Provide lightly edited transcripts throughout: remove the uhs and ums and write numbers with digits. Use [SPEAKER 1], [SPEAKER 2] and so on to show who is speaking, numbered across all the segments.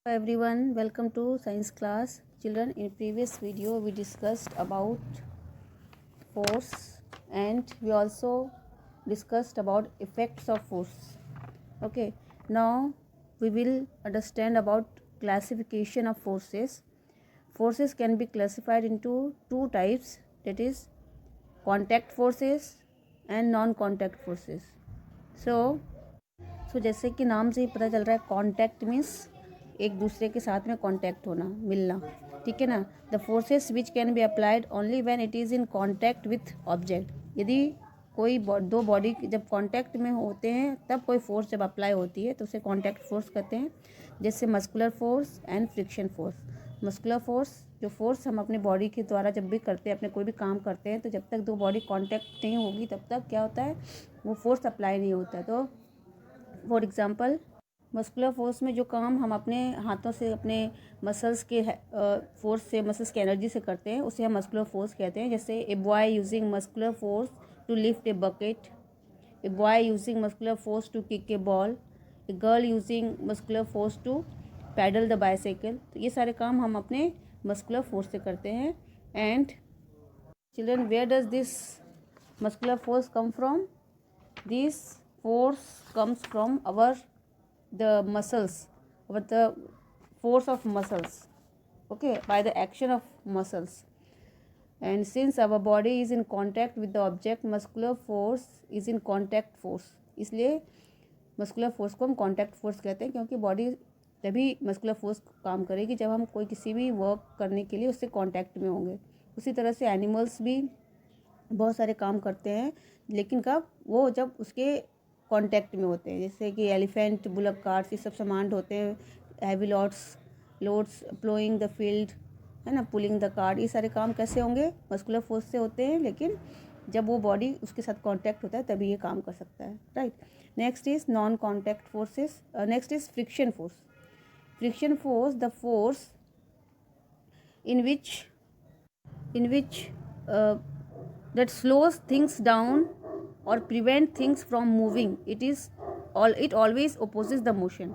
[SPEAKER 1] Hello everyone, welcome to science class. Children, in previous video we discussed about force and we also discussed about effects of force. Okay, now we will understand about classification of forces. Forces can be classified into two types, that is contact forces and non-contact forces. सो जैसे कि नाम से ही पता चल रहा है, contact means एक दूसरे के साथ में कांटेक्ट होना, मिलना, ठीक है ना। The forces which can be applied only when it is in contact with object. यदि कोई दो बॉडी जब कांटेक्ट में होते हैं तब कोई फोर्स जब अप्लाई होती है तो उसे कांटेक्ट फोर्स कहते हैं। जैसे muscular force and friction force. Muscular force जो फोर्स हम अपने बॉडी के द्वारा जब भी करते हैं, अपने कोई भी काम करते हैं, तो जब तक दो बॉडी कांटेक्ट नहीं होगी तब तक क्या होता है, वो फोर्स अप्लाई नहीं होता है। तो फॉर एग्ज़ाम्पल मस्कुलर फोर्स में जो काम हम अपने हाथों से, अपने मसल्स के फोर्स से, मसल्स की एनर्जी से करते हैं, उसे हम मस्कुलर फोर्स कहते हैं। जैसे a boy using muscular force to lift a bucket, a boy using muscular force to kick a ball, a girl using muscular force to pedal the bicycle. तो ये सारे काम हम अपने मस्कुलर फोर्स से करते हैं। And children, where does this muscular force come from? This force comes from the muscles, the force of muscles, okay, by the action of muscles. And since our body is in contact with the object, muscular force is in contact force. इसलिए muscular force को हम contact force कहते हैं, क्योंकि body तभी muscular force काम करेगी जब हम कोई किसी भी वर्क करने के लिए उससे कांटेक्ट में होंगे। उसी तरह से एनिमल्स भी बहुत सारे काम करते हैं, लेकिन कब? वो जब उसके कांटेक्ट में होते हैं। जैसे कि एलिफेंट, बुलक कार्ट्स, ये सब सामान होते हैं, heavy loads ploughing the field, है ना, पुलिंग द कार्ट। ये सारे काम कैसे होंगे? मस्कुलर फोर्स से होते हैं, लेकिन जब वो बॉडी उसके साथ कांटेक्ट होता है तभी ये काम कर सकता है, right. Next is non contact forces. Next is friction force. Friction force, the force in which that slows things down or prevent things from moving. It always opposes the motion.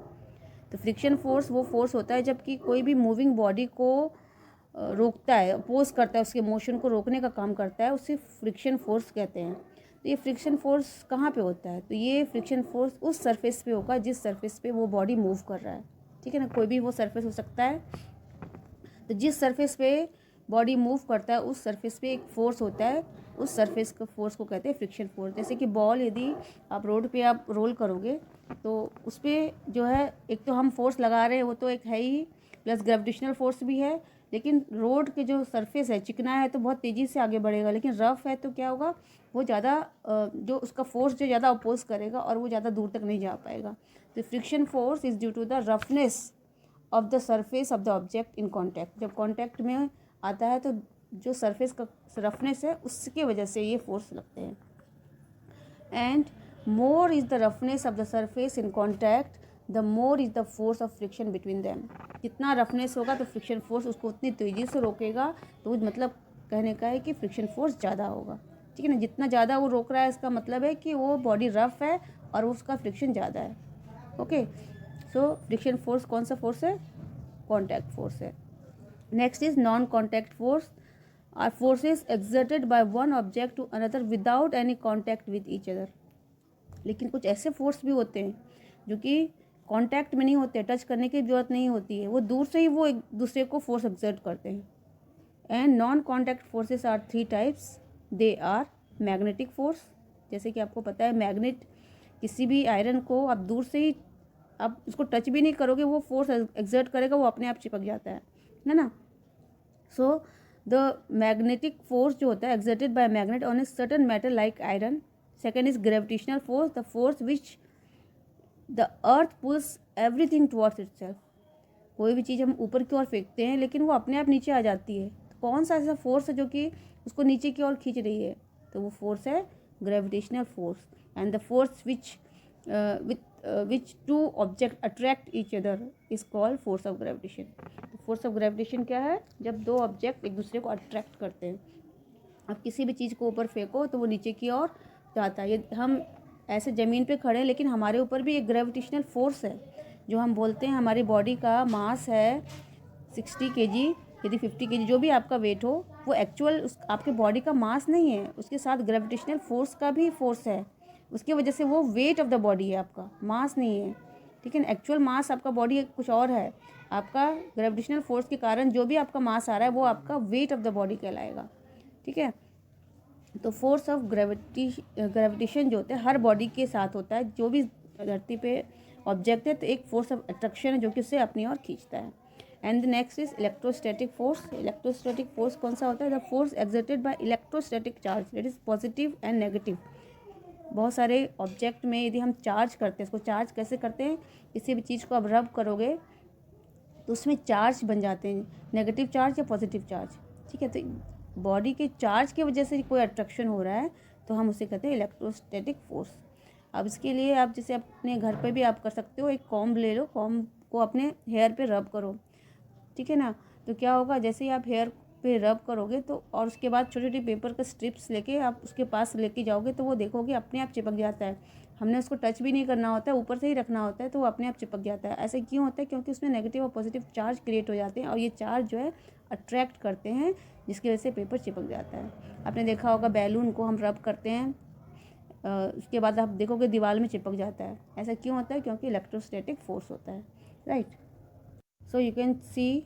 [SPEAKER 1] तो friction force वो force होता है जबकि कोई भी moving body को रोकता है, अपोज करता है, उसके मोशन को रोकने का काम करता है, उसे फ्रिक्शन फोर्स कहते हैं। तो ये फ्रिक्शन फोर्स कहाँ पे होता है? तो ये फ्रिक्शन फोर्स उस सरफेस पे होगा जिस सरफेस पे वो बॉडी मूव कर रहा है, ठीक है ना। कोई भी वो सरफेस हो सकता है, तो जिस सरफेस पे बॉडी मूव करता है उस सरफेस पे एक फोर्स होता है, उस सरफेस का फोर्स को कहते हैं फ्रिक्शन फोर्स। जैसे कि बॉल यदि आप रोड पे आप रोल करोगे तो उस पर जो है, एक तो हम फोर्स लगा रहे हैं, वो तो एक है ही, प्लस ग्रेविटेशनल फोर्स भी है। लेकिन रोड के जो सरफेस है, चिकना है तो बहुत तेज़ी से आगे बढ़ेगा, लेकिन रफ़ है तो क्या होगा, वो ज़्यादा जो उसका फोर्स जो ज़्यादा अपोज करेगा और वो ज़्यादा दूर तक नहीं जा पाएगा। तो friction force is due to the roughness of the surface of the object in contact. जब कॉन्टैक्ट में आता है तो जो सरफेस का रफनेस है उसकी वजह से ये फोर्स लगते हैं। And more is the roughness of the surface in contact, the more is the force of friction between them. जितना रफनेस होगा तो फ्रिक्शन फोर्स उसको उतनी तेज़ी से रोकेगा, तो मतलब कहने का है कि फ्रिक्शन फोर्स ज़्यादा होगा, ठीक है ना। जितना ज़्यादा वो रोक रहा है इसका मतलब है कि वो बॉडी रफ है और उसका फ्रिक्शन ज़्यादा है, ओके। सो फ्रिक्शन फोर्स कौन सा फोर्स है? कॉन्टैक्ट फोर्स है। Next is non contact force are forces exerted by one object to another without any contact with each other. लेकिन कुछ ऐसे फोर्स भी होते हैं जो कि कॉन्टैक्ट में नहीं होते, टच करने की जरूरत नहीं होती है, वो दूर से ही वो एक दूसरे को फोर्स एक्सर्ट करते हैं। And non contact forces are three types. They are magnetic force, जैसे कि आपको पता है मैग्नेट, किसी भी आयरन को आप दूर से ही, आप उसको टच भी नहीं करोगे, वो फोर्स एक्सर्ट करेगा, वो अपने आप चिपक जाता है ना। सो द मैग्नेटिक फोर्स जो होता है exerted by magnet on a certain metal like iron. Second is gravitational force, the force which the earth pulls everything towards itself. कोई भी चीज़ हम ऊपर की ओर फेंकते हैं लेकिन वो अपने आप नीचे आ जाती है, तो कौन सा ऐसा फोर्स है जो कि उसको नीचे की ओर खींच रही है? तो वो फोर्स है gravitational force. And the force which two object attract each other is called force of gravitation. तो फोर्स ऑफ ग्रेविटेशन क्या है? जब दो ऑब्जेक्ट एक दूसरे को अट्रैक्ट करते हैं। अब किसी भी चीज़ को ऊपर फेंको तो वो नीचे की ओर जाता है। ये हम ऐसे ज़मीन पे खड़े हैं लेकिन हमारे ऊपर भी एक ग्रेविटेशनल फोर्स है जो हम बोलते हैं हमारी बॉडी का मास है 60 kg, यदि 50 kg जो भी आपका वेट हो, वो एक्चुअल उस आपके बॉडी का मास नहीं है, उसके साथ ग्रेविटेशनल फोर्स का भी फोर्स है, उसकी वजह से वो वेट ऑफ द बॉडी है, आपका मास नहीं है। ठीक है ना, एक्चुअल मास आपका बॉडी कुछ और है, आपका ग्रेविटेशनल फोर्स के कारण जो भी आपका मास आ रहा है वो आपका वेट ऑफ द बॉडी कहलाएगा। ठीक है, तो फोर्स ऑफ ग्रेविटेशन जो होता है हर बॉडी के साथ होता है, जो भी धरती पे ऑब्जेक्ट है तो एक फोर्स ऑफ अट्रैक्शन है जो कि उसे अपनी ओर खींचता है। And the next is electrostatic force. Electrostatic force कौन सा होता है? The force exerted by electrostatic charge, that is positive and negative. बहुत सारे ऑब्जेक्ट में यदि हम चार्ज करते हैं, इसको चार्ज कैसे करते हैं, किसी भी चीज़ को आप रब करोगे तो उसमें चार्ज बन जाते हैं, नेगेटिव चार्ज या पॉजिटिव चार्ज। ठीक है, तो बॉडी के चार्ज की वजह से कोई अट्रैक्शन हो रहा है तो हम उसे कहते हैं इलेक्ट्रोस्टैटिक फोर्स। अब इसके लिए आप जैसे अपने घर पे भी आप कर सकते हो, एक कॉम्ब ले लो, कॉम्ब को अपने हेयर पे रब करो। ठीक है ना, तो क्या होगा, जैसे ही आप हेयर पे रब करोगे तो और उसके बाद छोटी छोटी पेपर के स्ट्रिप्स लेके आप उसके पास लेके जाओगे तो वो देखोगे अपने आप चिपक जाता है। हमने उसको टच भी नहीं करना होता है, ऊपर से ही रखना होता है तो वो अपने आप चिपक जाता है। ऐसे क्यों होता है? क्योंकि उसमें नेगेटिव और पॉजिटिव चार्ज क्रिएट हो जाते हैं और ये चार्ज जो है अट्रैक्ट करते हैं, जिसकी वजह से पेपर चिपक जाता है। आपने देखा होगा बैलून को हम रब करते हैं, उसके बाद आप देखोगे दीवार में चिपक जाता है। ऐसा क्यों होता है? क्योंकि इलेक्ट्रोस्टैटिक फोर्स होता है, right. So you can see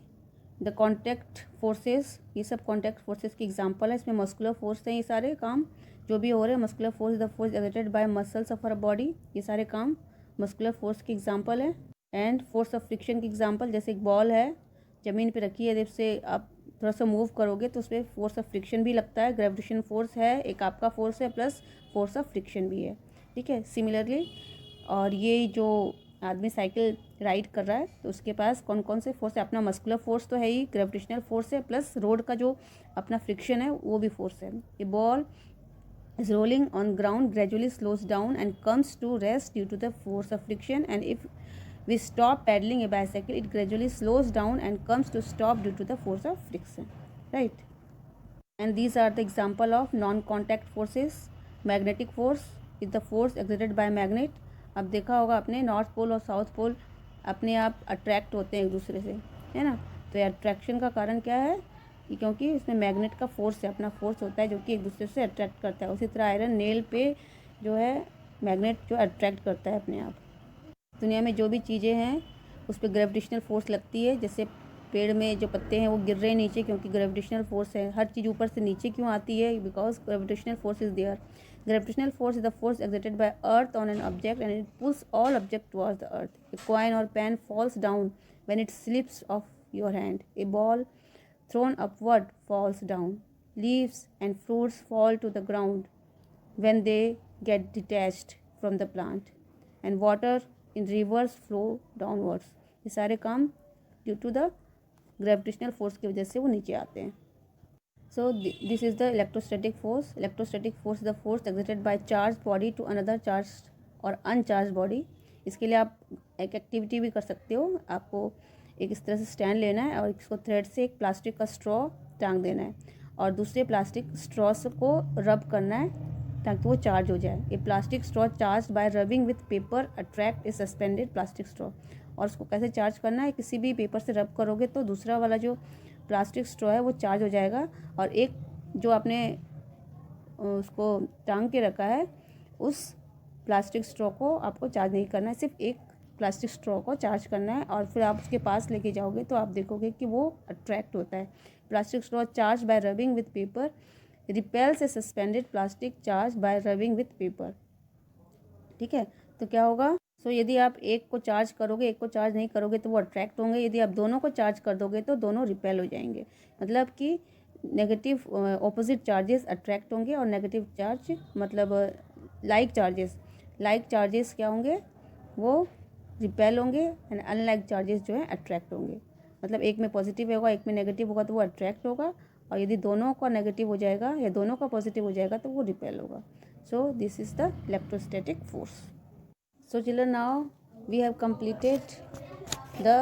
[SPEAKER 1] the contact forces, ये सब कॉन्टैक्ट फोर्सेस की एग्जांपल है। इसमें मस्कुलर फोर्स हैं, ये सारे काम जो भी हो रहे हैं। Muscular force the force exerted by muscles of our body, ये सारे काम मस्कुलर फोर्स की एग्जांपल है। एंड फोर्स ऑफ फ्रिक्शन की एग्जांपल, जैसे एक बॉल है ज़मीन पे रखी है, जब से आप थोड़ा सा मूव करोगे तो उसमें फोर्स ऑफ फ्रिक्शन भी लगता है, ग्रेविटेशन फोर्स है, एक आपका फोर्स है, प्लस फोर्स ऑफ फ्रिक्शन भी है। ठीक है, सिमिलरली और ये जो आदमी साइकिल राइड कर रहा है तो उसके पास कौन कौन से फोर्स है? अपना मस्कुलर फोर्स तो है ही, ग्रेविटेशनल फोर्स है, प्लस रोड का जो अपना फ्रिक्शन है वो भी फोर्स है। ए ball is rolling on ground gradually slows down and comes to rest due to the force of friction, and if we stop pedaling a bicycle it gradually slows down and comes to stop due to the force of friction, right? And these are the example of non contact forces. Magnetic force is the force exerted by magnet। अब देखा होगा आपने north pole और south pole अपने आप attract होते हैं एक दूसरे से, है ना। तो अट्रैक्शन का कारण क्या है कि क्योंकि इसमें मैग्नेट का फोर्स है, अपना फोर्स होता है जो कि एक दूसरे से अट्रैक्ट करता है। उसी तरह आयरन नेल पे जो है मैग्नेट जो अट्रैक्ट करता है अपने आप। दुनिया में जो भी चीज़ें हैं उस पर ग्रेविटेशनल फोर्स लगती है। जैसे पेड़ में जो पत्ते हैं वो गिर रहे हैं नीचे क्योंकि ग्रेविटेशनल फोर्स है। हर चीज़ ऊपर से नीचे क्यों आती है? Because gravitational force is there. Gravitational force is the force exerted by earth on an object and it pulls all object towards the earth. A coin और pen falls down when it slips off your hand. A ball thrown upward falls down. Leaves and fruits fall to the ground when they get detached from the plant. And water in rivers flow downwards. ये सारे काम due to the gravitational force की वजह से वो नीचे आते हैं। So this is the electrostatic force. Electrostatic force is the force exerted by charged body to another charged or uncharged body. इसके लिए आप एक एक्टिविटी भी कर सकते हो। आपको एक इस तरह से स्टैंड लेना है और इसको थ्रेड से एक प्लास्टिक का स्ट्रॉ टांग देना है और दूसरे प्लास्टिक स्ट्रॉस को रब करना है ताकि वो चार्ज हो जाए। ये plastic straw charge by rubbing with paper attract A suspended plastic straw. और उसको कैसे चार्ज करना है? किसी भी पेपर से रब करोगे तो दूसरा वाला जो प्लास्टिक स्ट्रॉ है वो चार्ज हो जाएगा और एक जो आपने उसको टांग के रखा है उस प्लास्टिक स्ट्रॉ को आपको चार्ज नहीं करना है, सिर्फ एक प्लास्टिक स्ट्रॉ को चार्ज करना है और फिर आप उसके पास लेके जाओगे तो आप देखोगे कि वो अट्रैक्ट होता है। Plastic straw charge by rubbing with paper repels A suspended plastic charge by rubbing with paper. ठीक है, तो क्या होगा? सो यदि आप एक को चार्ज करोगे एक को चार्ज नहीं करोगे तो वो अट्रैक्ट होंगे। यदि आप दोनों को चार्ज कर दोगे तो दोनों रिपेल हो जाएंगे। मतलब कि नेगेटिव ऑपोजिट चार्जेस अट्रैक्ट होंगे और नेगेटिव चार्ज मतलब लाइक चार्जेस क्या होंगे? वो रिपेल होंगे एंड अनलाइक चार्जेस जो है अट्रैक्ट होंगे। मतलब एक में पॉजिटिव होगा एक में नेगेटिव होगा तो वो अट्रैक्ट होगा और यदि दोनों का नेगेटिव हो जाएगा या दोनों का पॉजिटिव हो जाएगा तो वो रिपेल होगा। So this is the electrostatic force. So children, now we have completed the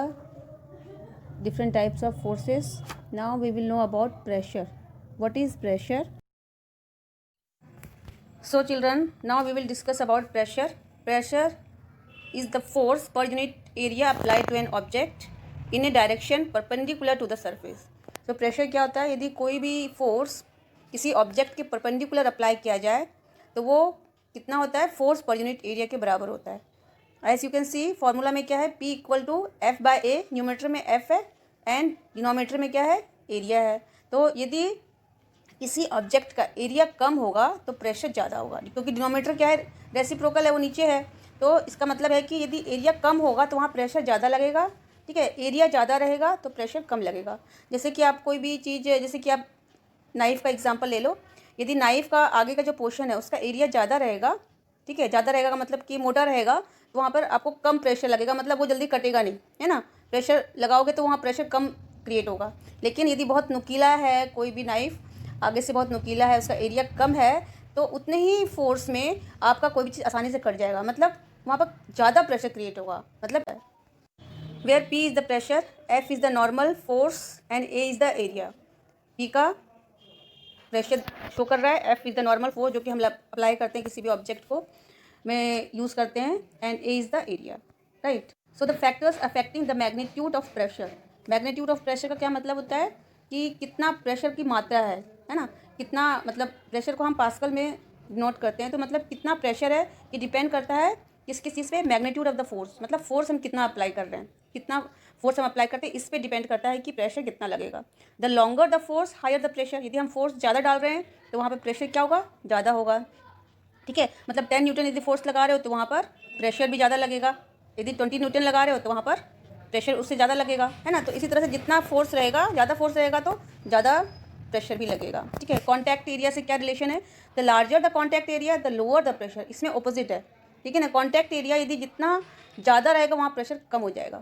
[SPEAKER 1] different types of forces. Now we will know about pressure. What is pressure? So children, now we will discuss about pressure. Pressure is the force per unit area apply to an object in a direction perpendicular to the surface. तो pressure क्या होता है, यदि कोई भी force किसी object के perpendicular apply किया जाए तो वो कितना होता है, फोर्स पर यूनिट एरिया के बराबर होता है। As you can see formula में क्या है, P equal to F by A, numerator में F है एंड डिनोमिनेटर में क्या है, एरिया है। तो यदि किसी ऑब्जेक्ट का एरिया कम होगा तो प्रेशर ज़्यादा होगा, क्योंकि डिनोमिनेटर क्या है, रेसिप्रोकल है, वो नीचे है। तो इसका मतलब है कि यदि एरिया कम होगा तो वहाँ प्रेशर ज़्यादा लगेगा, ठीक है। एरिया ज़्यादा रहेगा तो प्रेशर कम लगेगा। जैसे कि आप कोई भी चीज़, जैसे कि आप नाइफ़ का एग्जांपल ले लो, यदि नाइफ़ का आगे का जो पोर्शन है उसका एरिया ज़्यादा रहेगा, ठीक है, ज़्यादा रहेगा का मतलब कि मोटा रहेगा, तो वहाँ पर आपको कम प्रेशर लगेगा, मतलब वो जल्दी कटेगा नहीं, है ना। प्रेशर लगाओगे तो वहाँ प्रेशर कम क्रिएट होगा। लेकिन यदि बहुत नुकीला है कोई भी नाइफ़, आगे से बहुत नुकीला है, उसका एरिया कम है, तो उतने ही फोर्स में आपका कोई भी चीज़ आसानी से कट जाएगा, मतलब वहाँ पर ज़्यादा प्रेशर क्रिएट होगा। मतलब where P is the pressure, F is the normal force and A is the area. P का प्रेशर शो कर रहा है, F is the normal force जो कि हम अप्लाई करते हैं किसी भी ऑब्जेक्ट को में यूज़ करते हैं, and A is the area, right. So the factors affecting the magnitude of pressure. Magnitude of pressure का क्या मतलब होता है कि कितना प्रेशर की मात्रा है ना, कितना, मतलब प्रेशर को हम पास्कल में नोट करते हैं, तो मतलब कितना प्रेशर है ये डिपेंड करता है किस चीज़ पे, मैग्नीट्यूड ऑफ द फोर्स, मतलब फोर्स हम कितना अप्लाई कर रहे हैं, कितना फोर्स हम अप्लाई करते हैं, इस पे डिपेंड करता है कि प्रेशर कितना लगेगा। The longer the force higher the pressure. यदि हम फोर्स ज़्यादा डाल रहे हैं तो वहाँ पर प्रेशर क्या होगा, ज़्यादा होगा, ठीक है। मतलब 10 न्यूटन यदि फोर्स लगा रहे हो तो वहाँ पर प्रेशर भी ज़्यादा लगेगा। यदि 20 न्यूटन लगा रहे हो तो वहाँ पर प्रेशर उससे ज़्यादा लगेगा, है ना। तो इसी तरह से जितना फोर्स रहेगा, ज़्यादा फोर्स रहेगा तो ज़्यादा प्रेशर भी लगेगा, ठीक है। कॉन्टैक्ट एरिया से क्या रिलेशन है, the larger the contact area the lower the pressure. इसमें ऑपोजिट है, ठीक है ना। कॉन्टैक्ट एरिया यदि जितना ज़्यादा रहेगा वहाँ प्रेशर कम हो जाएगा,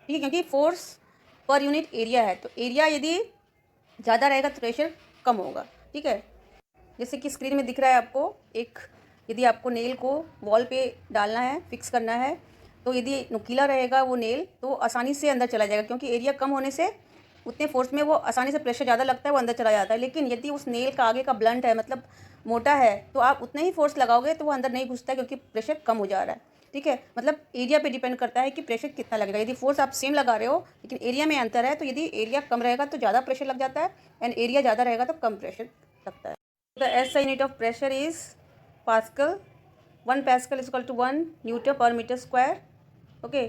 [SPEAKER 1] ठीक है, क्योंकि फोर्स पर यूनिट एरिया है, तो एरिया यदि ज़्यादा रहेगा तो प्रेशर कम होगा, ठीक है। जैसे कि स्क्रीन में दिख रहा है आपको, एक यदि आपको नेल को वॉल पे डालना है, फिक्स करना है, तो यदि नुकीला रहेगा वो नेल तो आसानी से अंदर चला जाएगा, क्योंकि एरिया कम होने से उतने फोर्स में वो आसानी से प्रेशर ज़्यादा लगता है, वो अंदर चला जाता है। लेकिन यदि उस नेल का आगे का ब्लंट है, मतलब मोटा है, तो आप उतने ही फोर्स लगाओगे तो वो अंदर नहीं घुसता है, क्योंकि प्रेशर कम हो जा रहा है, ठीक है। मतलब एरिया पे डिपेंड करता है कि प्रेशर कितना लगेगा। यदि फोर्स आप सेम लगा रहे हो लेकिन एरिया में अंतर है, तो यदि एरिया कम रहेगा तो ज़्यादा प्रेशर लग जाता है, एंड एरिया ज़्यादा रहेगा तो कम प्रेशर लगता है। The SI unit of pressure is pascal. 1 pascal is equal to 1 newton per metre square, okay.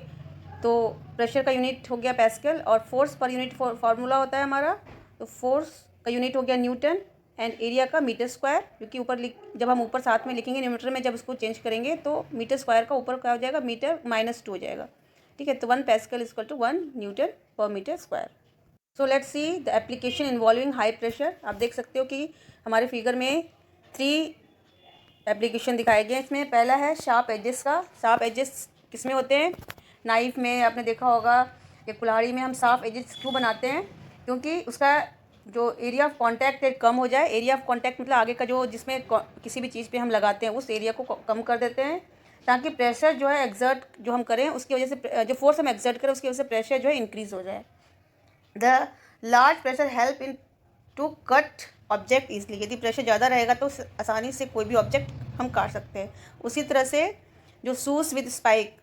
[SPEAKER 1] तो प्रेशर का यूनिट हो गया पास्कल, और फोर्स पर यूनिट फार्मूला होता है हमारा, तो फोर्स का यूनिट हो गया न्यूटन, एंड एरिया का मीटर स्क्वायर, क्योंकि ऊपर जब हम ऊपर साथ में लिखेंगे न्यूमरेटर में, जब इसको चेंज करेंगे तो मीटर स्क्वायर का ऊपर क्या हो जाएगा, मीटर -2 हो जाएगा, ठीक है। तो 1 pascal is equal to 1 newton per metre square. So let's see the application involving high pressure. आप देख सकते हो कि हमारे फिगर में 3 एप्लीकेशन दिखाए गए हैं। इसमें पहला है शार्प एजेस का। शार्प एजेस किस में होते हैं, नाइफ़ में आपने देखा होगा, या कुल्हाड़ी में हम शार्प एजेस क्यों बनाते हैं, क्योंकि उसका जो एरिया ऑफ कांटेक्ट है कम हो जाए। एरिया ऑफ कांटेक्ट मतलब आगे का जो जिसमें किसी भी चीज़ पे हम लगाते हैं उस एरिया को कम कर देते हैं, ताकि प्रेशर जो है एक्सर्ट जो हम करें उसकी वजह से, जो फोर्स हम एक्सर्ट करें उसकी वजह से प्रेशर जो है इंक्रीज़ हो जाए। The large pressure help in to cut object easily. यदि प्रेशर ज़्यादा रहेगा तो आसानी से कोई भी ऑब्जेक्ट हम काट सकते हैं। उसी तरह से जो शूज़ विद स्पाइक,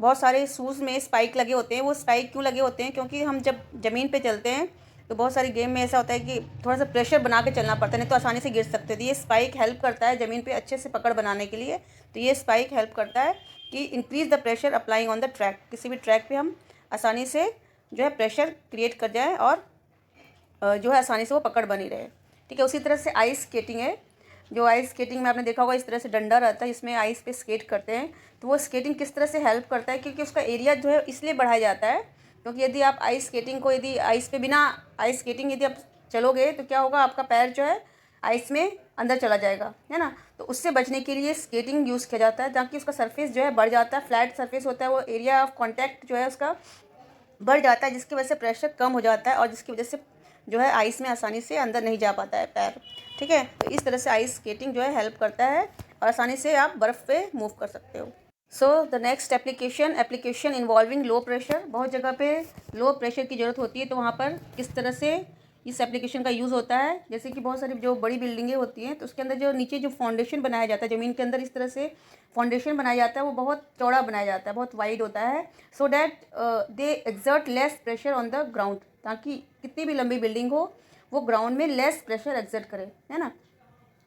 [SPEAKER 1] बहुत सारे शूज़ में स्पाइक लगे होते हैं। वो स्पाइक क्यों लगे होते हैं, क्योंकि हम जब ज़मीन पे चलते हैं तो बहुत सारी गेम में ऐसा होता है कि थोड़ा सा प्रेशर बना के चलना पड़ता है, नहीं तो आसानी से गिर सकते हैं। तो ये स्पाइक हेल्प करता है ज़मीन पे अच्छे से पकड़ बनाने के लिए। तो ये स्पाइक हेल्प करता है कि increase the pressure applying on the track. किसी भी ट्रैक पे हम आसानी से जो है प्रेशर क्रिएट कर जाए और जो है आसानी से वो पकड़ बनी रहे, ठीक है। उसी तरह से आइस स्केटिंग है। जो आइस स्केटिंग में आपने देखा होगा इस तरह से डंडा रहता है, इसमें आइस पे स्केट करते हैं। तो वो स्केटिंग किस तरह से हेल्प करता है, क्योंकि उसका एरिया जो है इसलिए बढ़ाया जाता है, क्योंकि यदि आप आइस स्केटिंग को, यदि आइस पे बिना आइस स्केटिंग यदि आप चलोगे तो क्या होगा, आपका पैर जो है आइस में अंदर चला जाएगा, है ना। तो उससे बचने के लिए स्केटिंग यूज़ किया जाता है, ताकि उसका सरफेस जो है बढ़ जाता है, फ्लैट सरफेस होता है, वो एरिया ऑफ कॉन्टैक्ट जो है उसका बढ़ जाता है, जिसकी वजह से प्रेशर कम हो जाता है, और जिसकी वजह से जो है आइस में आसानी से अंदर नहीं जा पाता है पैर, ठीक है। तो इस तरह से आइस स्केटिंग जो है हेल्प करता है, और आसानी से आप बर्फ़ पे मूव कर सकते हो। So the next application involving low pressure. बहुत जगह पे लो प्रेशर की ज़रूरत होती है, तो वहाँ पर किस तरह से इस एप्लीकेशन का यूज़ होता है जैसे कि बहुत सारी जो बड़ी बिल्डिंगें होती हैं तो उसके अंदर जो नीचे जो फाउंडेशन बनाया जाता है, ज़मीन के अंदर इस तरह से फाउंडेशन बनाया जाता है, वो बहुत चौड़ा बनाया जाता है, बहुत वाइड होता है, सो that they exert less pressure on the ground, ताकि कितनी भी लंबी बिल्डिंग हो वो ग्राउंड में लेस प्रेशर एक्सर्ट करे, है ना।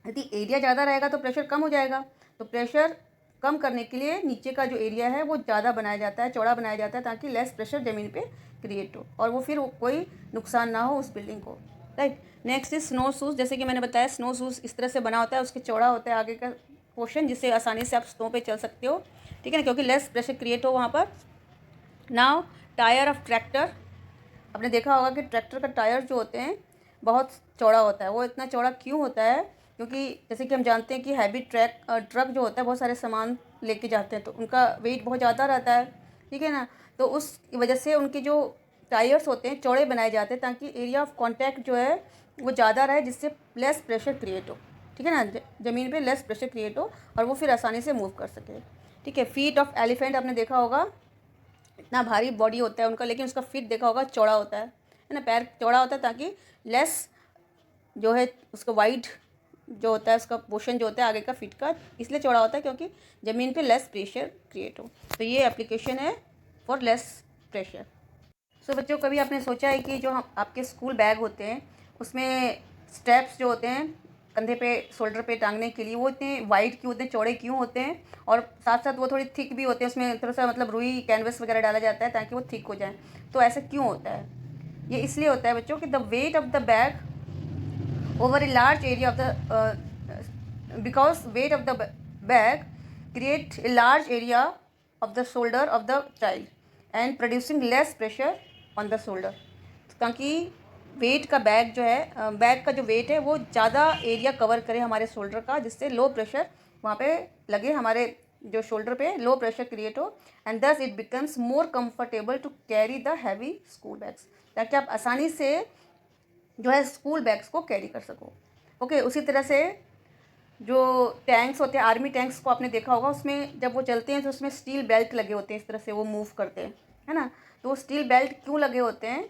[SPEAKER 1] यदि एरिया ज़्यादा रहेगा तो प्रेशर कम हो जाएगा, तो प्रेशर कम करने के लिए नीचे का जो एरिया है वो ज़्यादा बनाया जाता है, चौड़ा बनाया जाता है, ताकि लेस प्रेशर ज़मीन पे क्रिएट हो और वो फिर कोई नुकसान ना हो उस बिल्डिंग को, right. Next is snow shoes. जैसे कि मैंने बताया स्नो शूज़ इस तरह से बना होता है, उसके चौड़ा होता है आगे का पोर्शन, जिससे आसानी से आप स्नो पे चल सकते हो, ठीक है ना, क्योंकि लेस प्रेशर क्रिएट हो वहाँ पर। नाउ टायर ऑफ ट्रैक्टर, आपने देखा होगा कि ट्रैक्टर का टायर जो होते हैं बहुत चौड़ा होता है। वो इतना चौड़ा क्यों होता है? क्योंकि जैसे कि हम जानते हैं कि हैवी ट्रक जो होता है बहुत सारे सामान लेके जाते हैं तो उनका वेट बहुत ज़्यादा रहता है, ठीक है ना। तो उस वजह से उनके जो टायर्स होते हैं चौड़े बनाए जाते हैं ताकि एरिया ऑफ कॉन्टैक्ट जो है वो ज़्यादा रहे, जिससे लेस प्रेशर क्रिएट हो, ठीक है ना, ज़मीन पे लेस प्रेशर क्रिएट हो और वो फिर आसानी से मूव कर सके, ठीक है। फीट ऑफ एलिफेंट आपने देखा होगा, इतना भारी बॉडी होता है उनका, लेकिन उसका फीट देखा होगा चौड़ा होता है ना, पैर चौड़ा होता है ताकि लेस जो है उसका वाइड जो होता है उसका पोर्शन जो होता है आगे का फीट का इसलिए चौड़ा होता है क्योंकि ज़मीन पे लेस प्रेशर क्रिएट हो। तो ये एप्लीकेशन है फॉर लेस प्रेशर। सो बच्चों, कभी आपने सोचा है कि जो आपके स्कूल बैग होते हैं उसमें स्टेप्स जो होते हैं कंधे पे शोल्डर पे टांगने के लिए वो इतने वाइड क्यों होते हैं, चौड़े क्यों होते हैं, और साथ साथ वो थोड़ी थिक भी होते हैं, उसमें थोड़ा सा मतलब रुई कैनवस वगैरह डाला जाता है ताकि वो थिक हो जाए। तो ऐसा क्यों होता है? ये इसलिए होता है बच्चों कि the weight of the bag over a large area of the because weight of the bag create a large area of the shoulder of the child and producing less pressure on the shoulder. ताकि wait का bag जो है bag का जो wait है वो ज़्यादा area cover करे हमारे शोल्डर का, जिससे लो प्रेशर वहाँ पे लगे, हमारे जो शोल्डर पे लो प्रेशर क्रिएट हो, and thus it becomes more comfortable to carry the heavy school bags, ताकि आप आसानी से जो है स्कूल बैग्स को कैरी कर सको। ओके, उसी तरह से जो टैंक्स होते हैं, आर्मी टैंक्स को आपने देखा होगा, उसमें जब वो चलते हैं तो उसमें स्टील बेल्ट लगे होते हैं, इस तरह से वो मूव करते हैं, है ना। तो वो स्टील बेल्ट क्यों लगे होते हैं?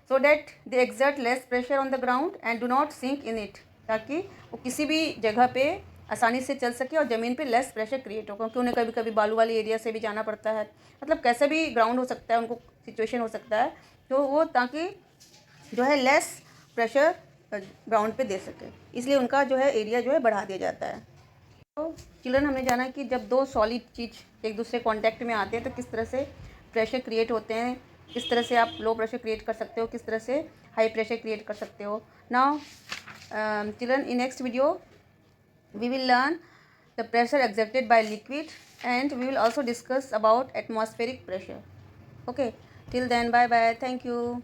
[SPEAKER 1] So that they exert less pressure on the ground and do not sink in it, ताकि वो किसी भी जगह पे आसानी से चल सके और ज़मीन पे लेस प्रेशर क्रिएट हो, क्योंकि उन्हें कभी कभी बालू वाले एरिया से भी जाना पड़ता है, मतलब कैसे भी ग्राउंड हो सकता है, उनको सिचुएशन हो सकता है, तो वो ताकि जो है लेस प्रेशर ग्राउंड पे दे सके, इसलिए उनका जो है एरिया जो है बढ़ा दिया जाता है। तो चिल्ड्रन, हमने जाना कि जब दो सॉलिड चीज़ एक दूसरे कांटेक्ट में आते हैं तो किस तरह से प्रेशर क्रिएट होते हैं, किस तरह से आप लो प्रेशर क्रिएट कर सकते हो, किस तरह से हाई प्रेशर क्रिएट कर सकते हो। Now children, in next video we will learn the pressure exerted by liquid and we will also discuss about atmospheric pressure. Okay, till then, bye bye, thank you.